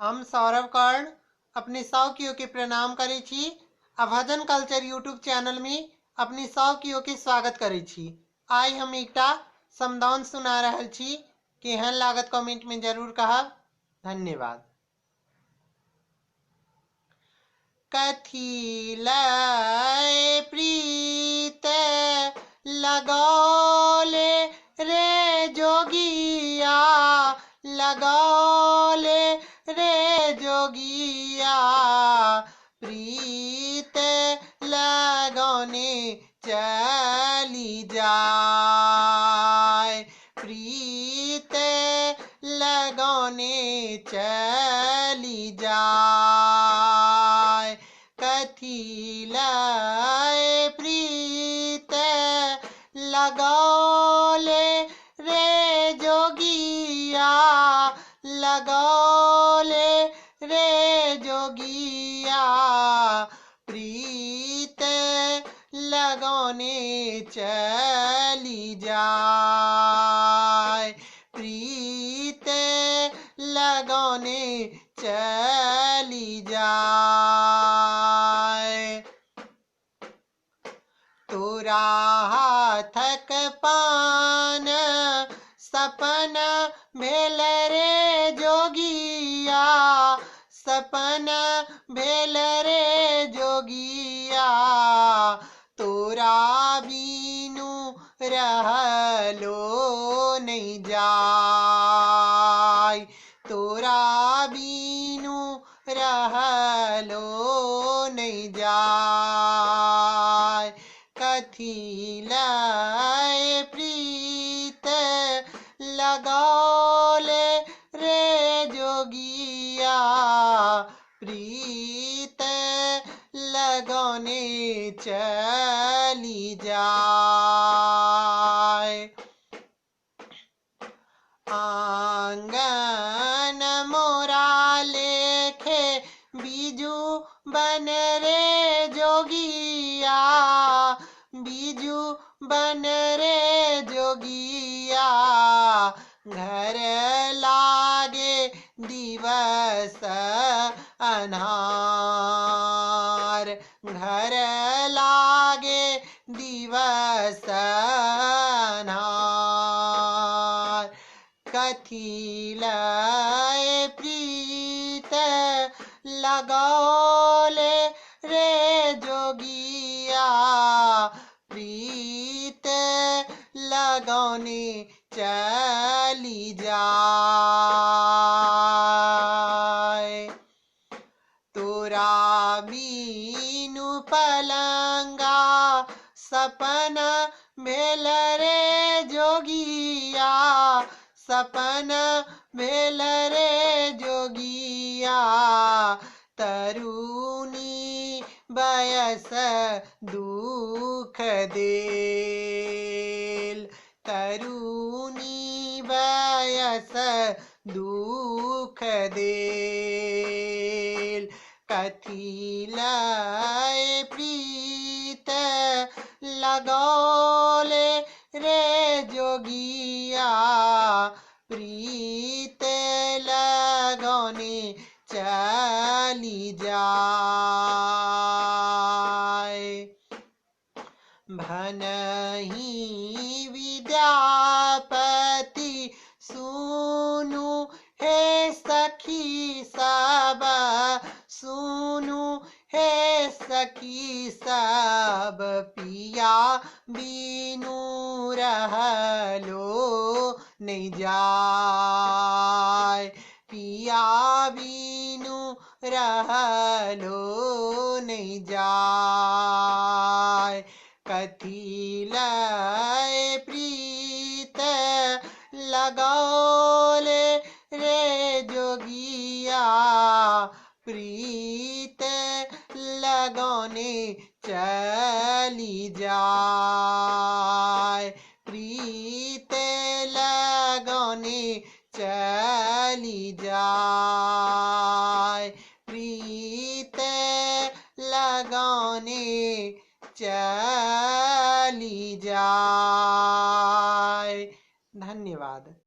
हम सौरभ कर्ण अपनी सौकियों के प्रणाम करे छी आ भजन कल्चर यूट्यूब चैनल में अपनी सौकियों के स्वागत करे छी। आई हम एकटा समदाउन सुना रहल छी, केहन लागत कमेंट में जरूर कहब। धन्यवाद। कथी लय प्रीत लगौले रे जोगिया, लगौले रे जोगिया, प्रीत लगौने चली जाए, प्रीत लगौने चली जाए। कथी लय प्रीत लगौले रे जोगिया, लगौले रे जोगिया, प्रीत लगौने चली जाए, प्रीत लगौने चली जाए। तोरा हाथक पान सपन भेल रे जोगिया, सपन भेल रे जोगिया, तोरा बीनू रहलो नहीं जाय, तोरा बीनू रहलो नहीं जाय। कथी लय प्रीत लगौले रे जोगिया, प्रीत लगौने चली जाए। आंगन मोरा लेखे बीजू बन रे जोगिया, बीजू बन रे जोगिया, घर लागे दिवस अन्हार, घर लागे दिवस अन्हार। कथी लय प्रीत लगौले रे जोगिया, प्रीत लगौने चली जाए। तोरा बीनू पलंगा सपन भेल रे जोगिया, सपन भेल रे जोगिया, तरुणी बयस दुख देल, तरुणी बयस दुख देल। कथी लय प्रीत लगौले रे जोगिया, प्रीत लगौने चली जाए। भनहि विद्यापति सुनु हे सखी सब, सुनु हे सखी सब, पिया बीनू रहलो नहीं जाय, पिया बीनू रहलो नहीं जाय। कथी लय प्रीत लगौले रे जोगिया, प्रीत लगौने चली जाए, प्रीत लगौने चली जाए, प्रीत लगौने चली जाए। धन्यवाद।